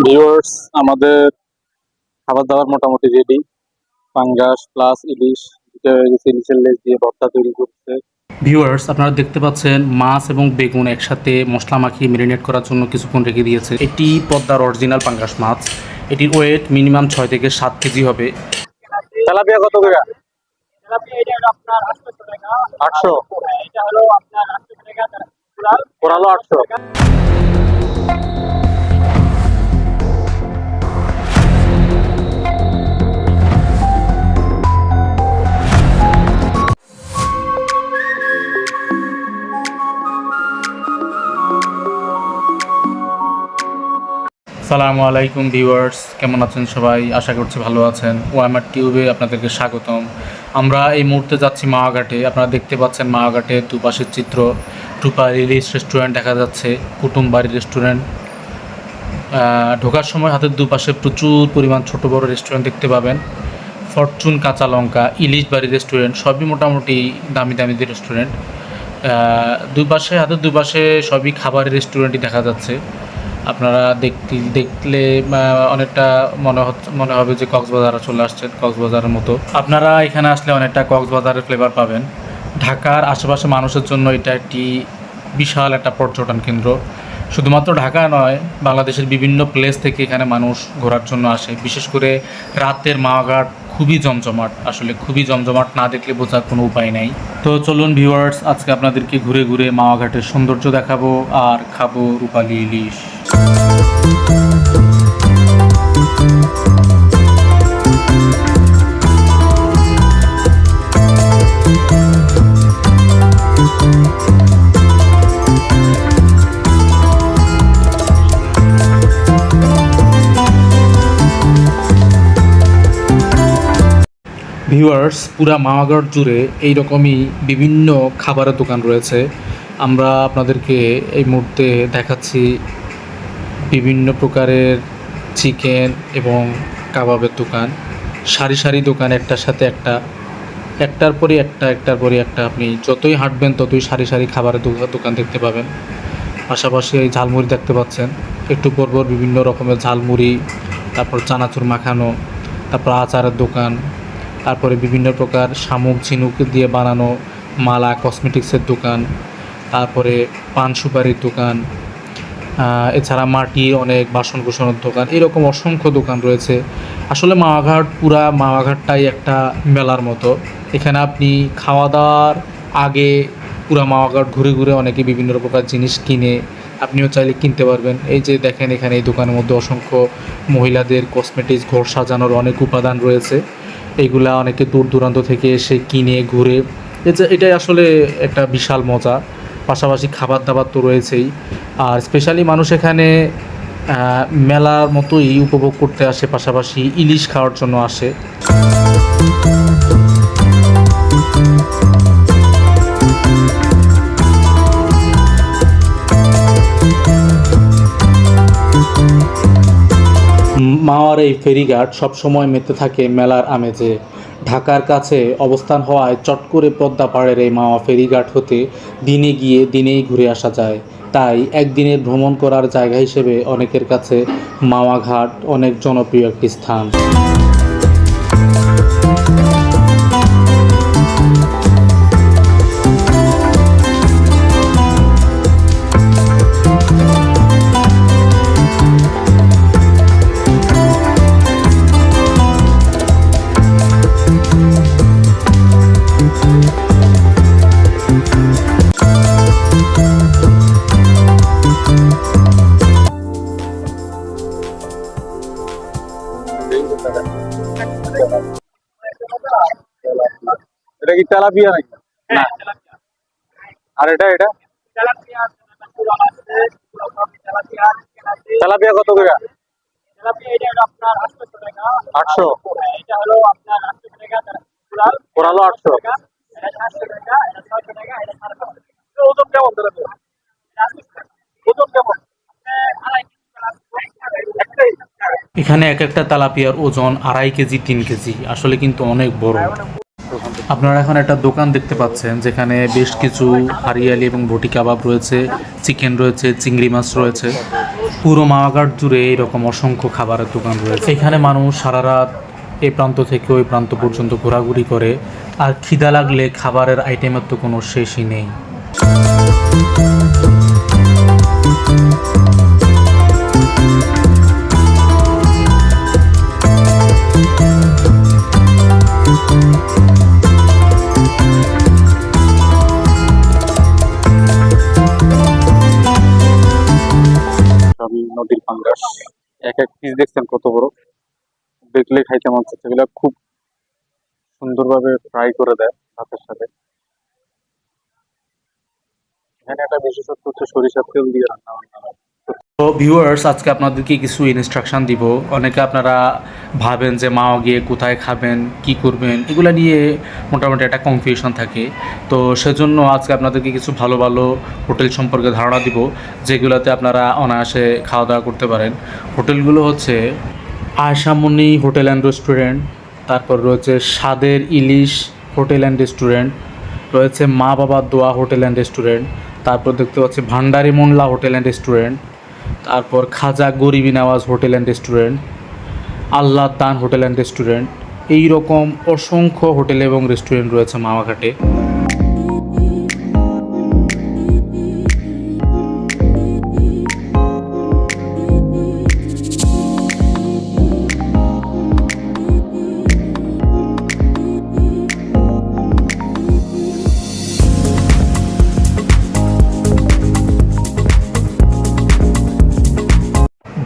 Viewers, আমাদের খাবার দাবার মোটামুটি রেডি। পাঙ্গাস প্লাস ইলিশ দুটো হয়ে গেছে। ইলিশের লেজ দিয়ে ভর্তা তৈরি করছে। ভিউয়ার্স, আপনারা দেখতে পাচ্ছেন মাছ এবং বেগুন একসাথে মশলা মাখিয়ে ম্যারিনেট করার জন্য কিছুক্ষণ রেখে দিয়েছে। এটি পদ্মার অরিজিনাল পাঙ্গাস মাছ। এটির ওয়েট মিনিমাম 6 থেকে 7 কেজি হবে। তেলাপিয়া কত করে? এটা হলো আপনার 800 টাকা। 800। এটা হলো আপনার 800 টাকা। কোরালো 800। আসসালামু আলাইকুম ভিউয়ার্স, কেমন আছেন সবাই? আশা করছি ভালো আছেন। ওয়ামার টিউবে আপনাদেরকে স্বাগতম। আমরা এই মুহূর্তে যাচ্ছি মাওয়াঘাটে। আপনারা দেখতে পাচ্ছেন মাওয়াঘাটের দুপাশের চিত্র। টুপা ইলিশ রেস্টুরেন্ট দেখা যাচ্ছে, কুটুমবাড়ি রেস্টুরেন্ট। ঢোকার সময় হাতের দুপাশে প্রচুর পরিমাণ ছোট বড় রেস্টুরেন্ট দেখতে পাবেন। ফরচুন কাঁচা লঙ্কা, ইলিশ বাড়ি রেস্টুরেন্ট সবই মোটামুটি দামি দামি রেস্টুরেন্ট। হাতের দুপাশে সবই খাবারের রেস্টুরেন্টই দেখা যাচ্ছে। আপনারা দেখলে অনেকটা মনে হবে যে কক্সবাজারে চলে আসছেন, কক্সবাজারের মতো। আপনারা এখানে আসলে অনেকটা কক্সবাজারের ফ্লেভার পাবেন। ঢাকার আশেপাশে মানুষের জন্য এটা একটি বিশাল একটা পর্যটন কেন্দ্র। শুধুমাত্র ঢাকা নয়, বাংলাদেশের বিভিন্ন প্লেস থেকে এখানে মানুষ ঘোরার জন্য আসে। বিশেষ করে রাতের মাওয়াঘাট খুবই জমজমাট, আসলে খুবই জমজমাট, না দেখলে বোঝার কোনো উপায় নাই। তো চলুন ভিউয়ার্স, আজকে আপনাদেরকে ঘুরে ঘুরে মাওয়াঘাটের সৌন্দর্য দেখাবো আর খাবো রূপালী ইলিশ। ভিউয়ার্স, পুরা মাওয়াঘাট জুড়ে এইরকমই বিভিন্ন খাবারের দোকান রয়েছে। আমরা আপনাদেরকে এই মুহূর্তে দেখাচ্ছি বিভিন্ন প্রকারের চিকেন এবং কাবাবের দোকান। সারি সারি দোকান, একটার সাথে একটা, একটার পরে একটা। আপনি যতই হাঁটবেন ততই সারি সারি খাবারের দোকান দেখতে পাবেন। পাশাপাশি এই ঝালমুড়ি দেখতে পাচ্ছেন, একটু পরপর বিভিন্ন রকমের ঝালমুড়ি, তারপর চানাচুর মাখানো, তারপর আচারের দোকান, তারপরে বিভিন্ন প্রকার শামুক ঝিনুক দিয়ে বানানো মালা কসমেটিক্সের দোকান, তারপরে পান সুপারির দোকান, এছাড়া মাটির অনেক বাসন কোসনের দোকান। এরকম অসংখ্য দোকান রয়েছে। আসলে পুরা মাওয়াঘাটটাই একটা মেলার মতো। এখানে আপনি খাওয়া দাওয়ার আগে পুরা মাওয়াঘাট ঘুরে ঘুরে অনেকে বিভিন্ন প্রকার জিনিস কিনে, আপনিও চাইলে কিনতে পারবেন। এই যে দেখেন, এখানে এই দোকানের মধ্যে অসংখ্য মহিলাদের কসমেটিক্স, ঘর সাজানোর অনেক উপাদান রয়েছে। এইগুলা অনেকে দূর দূরান্ত থেকে এসে কিনে ঘুরে, এটাই আসলে একটা বিশাল মজা। পাশাপাশি খাবার দাবার তো রয়েছেই। আর স্পেশালি মানুষ এখানে মেলার মতোই উপভোগ করতে আসে, পাশাপাশি ইলিশ খাওয়ার জন্য আসে। মাওয়ার এই ফেরিঘাট সবসময় মেতে থাকে মেলার আমেজে। ঢাকার কাছে অবস্থান হওয়ায় চট করে পদ্মা পাড়ের এই মাওয়া ফেরিঘাট হতে দিনে গিয়ে দিনেই ঘুরে আসা যায়। তাই একদিনের ভ্রমণ করার জায়গা হিসেবে অনেকের কাছে মাওয়া ঘাট অনেক জনপ্রিয় একটি স্থান। এটা কি তেলাপিয়া নাকি? না। আর এটা তেলাপিয়া কত করে? এটা হলো আপনার 800 টাকা। 800। এটা হলো আপনার 800 টাকা। কোরালো 800। এটা 700 টাকা। এটা 600 টাকা। এটা 750 টাকা। ওজন কেমন তেলাপিয়া? ওজন কেমন? এখানে এক একটা তেলাপিয়ার ওজন 2.5 কেজি 3 কেজি, আসলে কিন্তু অনেক বড়। আপনারা এখন একটা দোকান দেখতে পাচ্ছেন যেখানে বেশ কিছু হারিয়ালি এবং বটি কাবাব রয়েছে, চিকেন রয়েছে, চিংড়ি মাছ রয়েছে। পুরো মাওয়াঘাট জুড়ে এরকম অসংখ্য খাবারের দোকান রয়েছে। এখানে মানুষ সারা রাত এই প্রান্ত থেকে ওই প্রান্ত পর্যন্ত ঘোরাঘুরি করে, আর খিদা লাগলে খাবারের আইটেমের তো কোনো শেষই নেই। সবই নদীর পাঙ্গাস। এক এক পিস দেখছেন কত বড়, দেখলে খাইতে মন চাচ্ছে। এগুলো খুব সুন্দরভাবে ফ্রাই করে দেয় ভাতের সাথে। এখানে একটা বিশেষত্ব হচ্ছে সরিষার তেল দিয়ে রান্না বান্না হয়। তো ভিউয়ার্স, আজকে আপনাদেরকে কিছু ইনস্ট্রাকশন দিব। অনেকে আপনারা ভাবেন যে মাও গিয়ে কোথায় খাবেন, কি করবেন, এগুলো নিয়ে মোটামুটি একটা কনফিউশন থাকে। তো সেজন্য আজকে আপনাদেরকে কিছু ভালো ভালো হোটেল সম্পর্কে ধারণা দিব, যেগুলোতে আপনারা অনায়াসে খাওয়া দাওয়া করতে পারেন। হোটেলগুলো হচ্ছে আয়শামণি হোটেল অ্যান্ড রেস্টুরেন্ট, তারপর রয়েছে স্বাদের ইলিশ হোটেল অ্যান্ড রেস্টুরেন্ট, রয়েছে মা বাবা দোয়া হোটেল অ্যান্ড রেস্টুরেন্ট, তারপর দেখতে পাচ্ছি ভান্ডারি মোল্লা হোটেল অ্যান্ড রেস্টুরেন্ট, তারপর খাজা গরিবি নওয়াজ হোটেল অ্যান্ড রেস্টুরেন্ট, আল্লাহ দান হোটেল অ্যান্ড রেস্টুরেন্ট। এই রকম অসংখ্য হোটেল এবং রেস্টুরেন্ট রয়েছে মাওয়াঘাটে।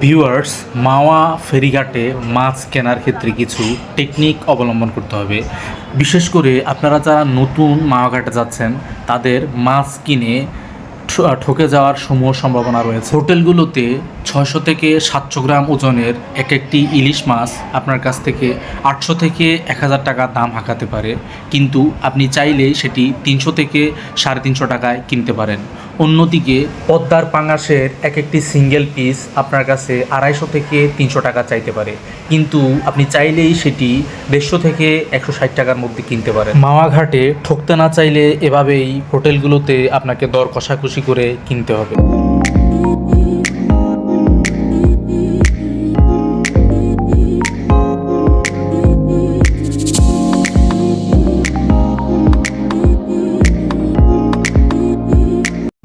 ভিউয়ার্স, মাওয়া ফেরিঘাটে মাছ কেনার ক্ষেত্রে কিছু টেকনিক অবলম্বন করতে হবে। বিশেষ করে আপনারা যারা নতুন মাওয়াঘাটে যাচ্ছেন, তাদের মাছ কিনে ঠকে যাওয়ার সমূহ সম্ভাবনা রয়েছে। হোটেলগুলোতে 600 থেকে 700 গ্রাম ওজনের এক একটি ইলিশ মাছ আপনার কাছ থেকে 800 থেকে 1000 টাকা দাম হাঁকাতে পারে, কিন্তু আপনি চাইলে সেটি 300 থেকে 350 টাকায় কিনতে পারেন। অন্যদিকে পদ্মার পাঙাশের এক একটি সিঙ্গেল পিস আপনার কাছে 250 থেকে 300 টাকা চাইতে পারে, কিন্তু আপনি চাইলেই সেটি 150 থেকে 160 টাকার মধ্যে কিনতে পারেন। মাওয়াঘাটে ঠকতে না চাইলে এভাবেই হোটেলগুলোতে আপনাকে দর কষাকষি করে কিনতে হবে।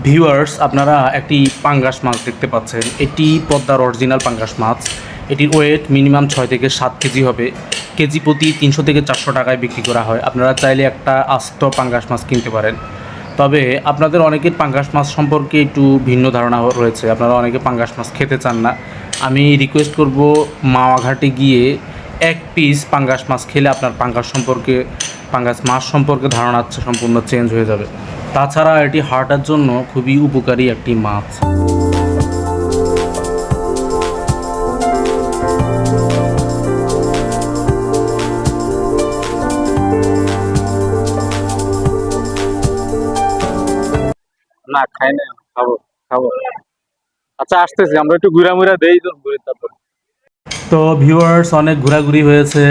ভিউয়ার্স, আপনারা একটি পাঙ্গাস মাছ দেখতে পাচ্ছেন। এটি পদ্মার অরিজিনাল পাঙ্গাস মাছ। এটির ওয়েট মিনিমাম 6 থেকে 7 কেজি হবে। কেজি প্রতি 300 থেকে 400 টাকায় বিক্রি করা হয়। আপনারা চাইলে একটা আস্ত পাঙ্গাস মাছ কিনতে পারেন। তবে আপনাদের অনেকের পাঙ্গাস মাছ সম্পর্কে একটু ভিন্ন ধারণা রয়েছে, আপনারা অনেকে পাঙ্গাস মাছ খেতে চান না। আমি রিকোয়েস্ট করব, মাওয়াঘাটে গিয়ে এক পিস পাঙ্গাস মাছ খেলে আপনার পাঙ্গাস মাছ সম্পর্কে ধারণা সম্পূর্ণ চেঞ্জ হয়ে যাবে। তাছাড়া এটি হার্টের জন্য খুবই উপকারী একটি মাছ। না খাই না, খাবো খাবো। আচ্ছা আসতেছি, আমরা একটু ঘুরা দেই তো ঘুরে তারপর। তো ভিউয়ার্স, অনেক ঘোরাঘুরি হয়েছে,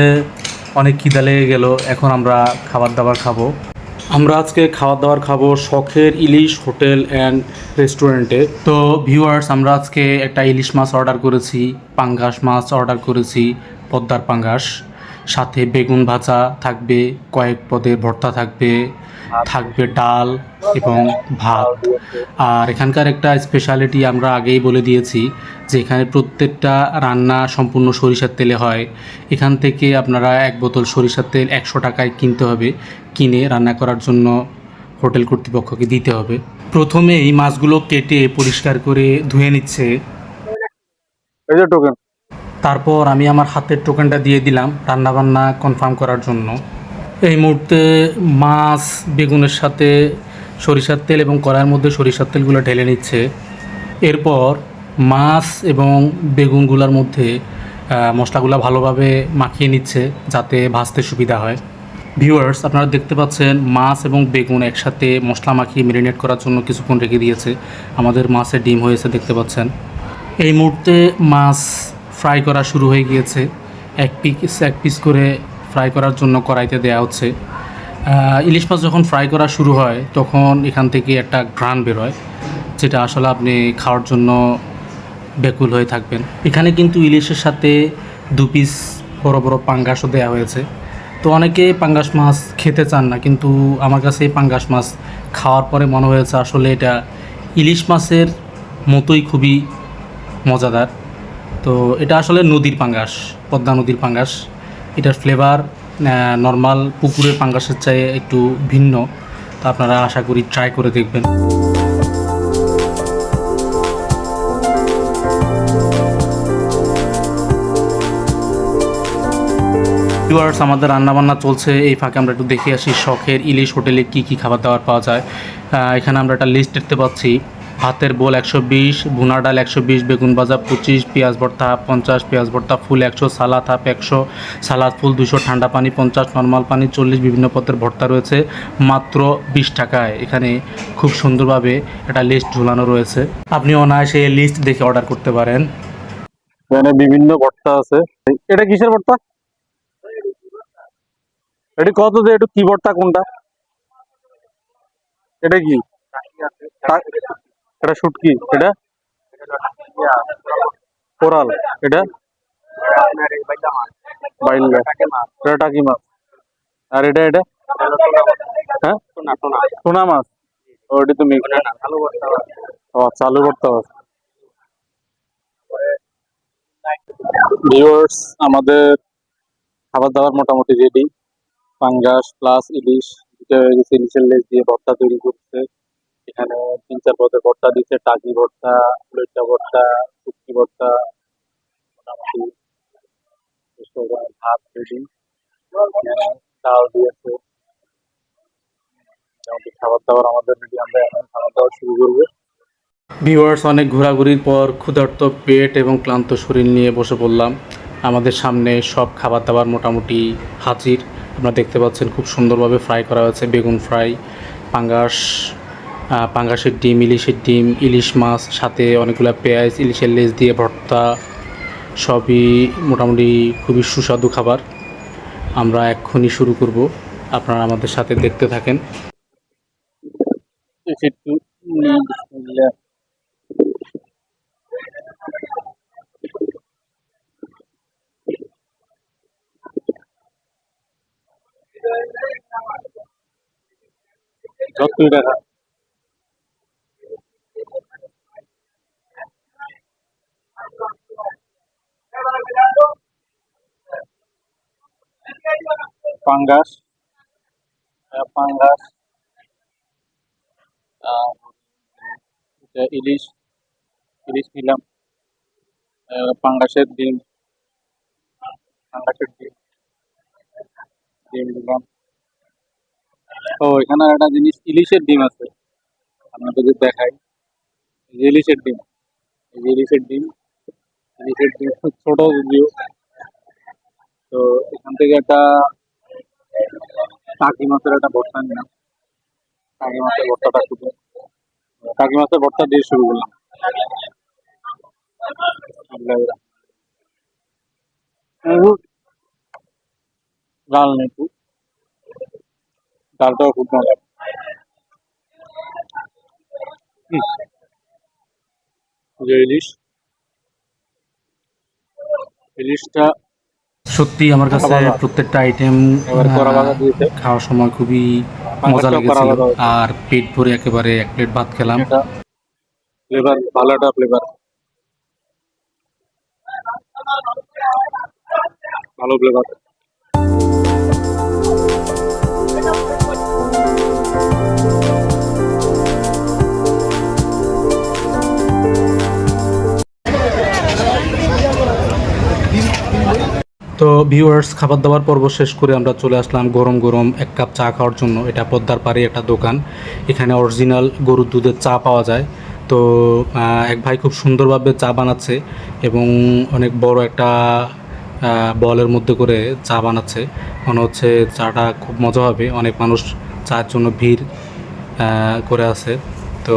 অনেক খিদা লেগে গেল। এখন আমরা খাবার দাবার খাবো। আমরা আজকে খাবার দাবার খাবো শখের ইলিশ হোটেল অ্যান্ড রেস্টুরেন্টে। তো ভিউয়ার্স, আমরা আজকে একটা ইলিশ মাছ অর্ডার করেছি, পাঙ্গাস মাছ অর্ডার করেছি, পদ্মার পাঙ্গাস। সাথে বেগুন ভাজা থাকবে, কয়েক পদের ভর্তা থাকবে, থাকবে ডাল এবং ভাত। আর এখানকার একটা স্পেশালিটি আমরা আগেই বলে দিয়েছি যে এখানে প্রত্যেকটা রান্না সম্পূর্ণ সরিষার তেলে হয়। এখান থেকে আপনারা এক বোতল সরিষার তেল 100 টাকায় কিনতে হবে, কিনে রান্না করার জন্য হোটেল কর্তৃপক্ষকে দিতে হবে। প্রথমে এই মাছগুলো কেটে পরিষ্কার করে ধুয়ে নিচ্ছে। এই যে টোকেন। তারপর আমি আমার হাতের টোকেনটা দিয়ে দিলাম রান্নাবান্না কনফার্ম করার জন্য। এই মুহূর্তে মাছ বেগুনের সাথে সরিষার তেল এবং কড়াইয়ের মধ্যে সরিষার তেলগুলো ঢেলে নিচ্ছে। এরপর মাছ এবং বেগুনগুলোর মধ্যে মশলাগুলো ভালোভাবে মাখিয়ে নিচ্ছে যাতে ভাজতে সুবিধা হয়। ভিউয়ার্স, আপনারা দেখতে পাচ্ছেন মাছ এবং বেগুন একসাথে মশলা মাখিয়ে ম্যারিনেট করার জন্য কিছুক্ষণ রেখে দিয়েছে। আমাদের মাছের ডিম হয়েছে দেখতে পাচ্ছেন। এই মুহূর্তে মাছ ফ্রাই করা শুরু হয়ে গিয়েছে। এক পিস করে ফ্রাই করার জন্য কড়াইতে দেওয়া হচ্ছে। ইলিশ মাছ যখন ফ্রাই করা শুরু হয় তখন এখান থেকে একটা ঘ্রাণ বেরোয়, যেটা আসলে আপনি খাওয়ার জন্য ব্যাকুল হয়ে থাকবেন। এখানে কিন্তু ইলিশের সাথে 2 পিস বড় বড় পাঙ্গাসও দেওয়া হয়েছে। তো অনেকে পাঙ্গাস মাছ খেতে চান না, কিন্তু আমার কাছে এই পাঙ্গাস মাছ খাওয়ার পরে মনে হয়েছে আসলে এটা ইলিশ মাছের মতোই খুবই মজাদার। তো এটা আসলে নদীর পাঙ্গাস, পদ্মা নদীর পাঙ্গাস। এটার ফ্লেভার নর্মাল পুকুরের পাঙ্গাসের চেয়ে একটু ভিন্ন। তো আপনারা আশা করি ট্রাই করে দেখবেন। ভিউয়ার্স, আমাদের রান্নাবান্না চলছে, এই ফাঁকে আমরা একটু দেখে আসি শখের ইলিশ হোটেলে কি কি খাবার দাবার পাওয়া যায়। এখানে আমরা একটা লিস্ট দেখতে পাচ্ছি। ভাতের বোল 120, ভুনা ডাল 120, বেগুন ভাজা 25, পেঁয়াজ ভর্তা হাফ 50, পেঁয়াজ ভর্তা ফুল 100, সালাদ হাফ 100, সালাদ ফুল 200, ঠান্ডা পানি 50, নর্মাল পানি 40, বিভিন্ন পদের ভর্তা রয়েছে মাত্র 20 টাকায়। এখানে খুব সুন্দরভাবে একটা লিস্ট ঝুলানো রয়েছে, আপনি অনায়াসে এই লিস্ট দেখে অর্ডার করতে পারেন। এখানে বিভিন্ন ভর্তা আছে। এটা কিসের ভর্তা? এটা কত যে একটু কি ভর্তা কোনটা? এটা কি? এটা শুটকি, এটা কোরাল, এটা বাইল্লা, এটা টাকি মাছ, আর এটা এটা হ্যাঁ টুনা মাছ। ও এটা তো মিক্স। ও চালু করতে হবে। ভিউয়ার্স, আমাদের খাবার দাবার মোটামুটি রেডি। পাঙ্গাস প্লাস ইলিশ, দুটো হয়ে গেছে। ইলিশের লেজ দিয়ে ভর্তা তৈরি করছে। এখানে 3-4 পদের ভর্তা দিচ্ছে, টাকি ভর্তা, লইট্টা ভর্তা, শুটকি ভর্তা, মোটামুটি ভাত রেডি। ডাল দিয়েছে। মোটামুটি খাবার দাবার আমাদের রেডি। আমরা এখন খাবার দাবার শুরু করবো। ভিউয়ার্স, অনেক ঘোরাঘুরির পর ক্ষুধার্ত পেট এবং ক্লান্ত শরীর নিয়ে বসে পড়লাম। আমাদের সামনে সব খাবার দাবার মোটামুটি হাজির। আপনারা দেখতে পাচ্ছেন খুব সুন্দরভাবে ফ্রাই করা হয়েছে, বেগুন ফ্রাই, পাঙ্গাস, পাঙ্গাসের ডিম, ইলিশের ডিম, ইলিশ মাছ, সাথে অনেকগুলো পেঁয়াজ, ইলিশের লেজ দিয়ে ভর্তা, সবই মোটামুটি খুবই সুস্বাদু খাবার। আমরা এক্ষুনি শুরু করব, আপনারা আমাদের সাথে দেখতে থাকেন। একটু বিসমিল্লাহ। যতই দেখা পাঙ্গাস, পাঙ্গাস, এটা ইলিশ, ইলিশ নিলাম, পাঙ্গাসের ডিম, পাঙ্গাসের ডিম, ডিম নিলাম। ও এখানে একটা জিনিস, ইলিশের ডিম আছে, আপনাদেরকে দেখাই। এই যে ইলিশের ডিম, এই যে ইলিশের ডিম, ইলিশের ডিম খুব ছোট যদিও। তো এখান থেকে একটা টাকি মাছের একটা ভর্তা নিলাম। টাকি মাছের ভর্তাটা শুধু, টাকি মাছের ভর্তা দিয়ে শুরু করলাম। লাল নেটু, ডালটাও খুব মজা। যে ইলিশ, ইলিশটা সত্যি আমার কাছে করা ভাজা। প্রত্যেকটা আইটেম এবার করা ভাজা দিয়েছে, খাওয়ার সময় খুবই মজা পাঙ্গাসটাও করা লেগেছিল, ভাজা হয়েছে। আর পেট ভরে একেবারে 1 প্লেট ভাত খেলাম। এটা ফ্লেভার, ভালো একটা ফ্লেভার, ভালো ফ্লেভার। তো ভিউয়ার্স, খাবার দাবার পর্ব শেষ করে আমরা চলে আসলাম গরম গরম 1 কাপ চা খাওয়ার জন্য। এটা পদ্মার পাড়ে একটা দোকান, এখানে অরিজিনাল গরুর দুধের চা পাওয়া যায়। তো এক ভাই খুব সুন্দরভাবে চা বানাচ্ছে এবং অনেক বড় একটা বলের মধ্যে করে চা বানাচ্ছে। মনে হচ্ছে চাটা খুব মজা হবে, অনেক মানুষ চার জন্য ভিড় করে আছে। তো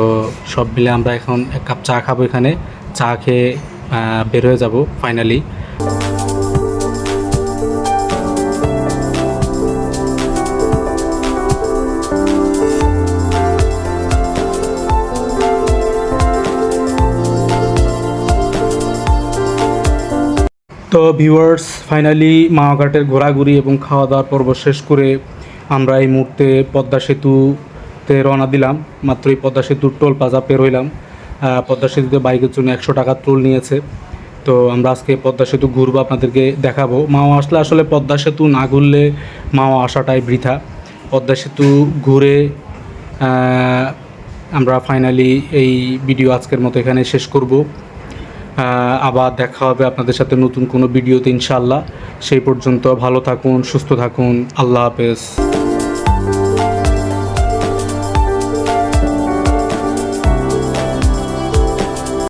সব মিলে আমরা এখন 1 কাপ চা খাবো, এখানে চা খেয়ে বের হয়ে যাব ফাইনালি। তো ভিউয়ার্স, ফাইনালি মাওয়াঘাটের ঘোরাঘুরি এবং খাওয়া দাওয়ার পর্ব শেষ করে আমরা এই মুহূর্তে পদ্মা সেতুতে রওনা দিলাম। মাত্রই পদ্মা সেতুর টোল প্লাজা পের হইলাম। পদ্মা সেতুতে বাইকের জন্য 100 টাকা টোল নিয়েছে। তো আমরা আজকে পদ্মা সেতু ঘুরবো, আপনাদেরকে দেখাবো। মাওয়া আসলে আসলে পদ্মা সেতু না ঘুরলে মাওয়া আসাটাই বৃথা। পদ্মা সেতু ঘুরে আমরা ফাইনালি এই ভিডিও আজকের মতো এখানে শেষ করব। আবার দেখা হবে আপনাদের সাথে নতুন কোনো ভিডিওতে ইনশাআল্লাহ। সেই পর্যন্ত ভালো থাকুন, সুস্থ থাকুন। আল্লাহ হাফেজ।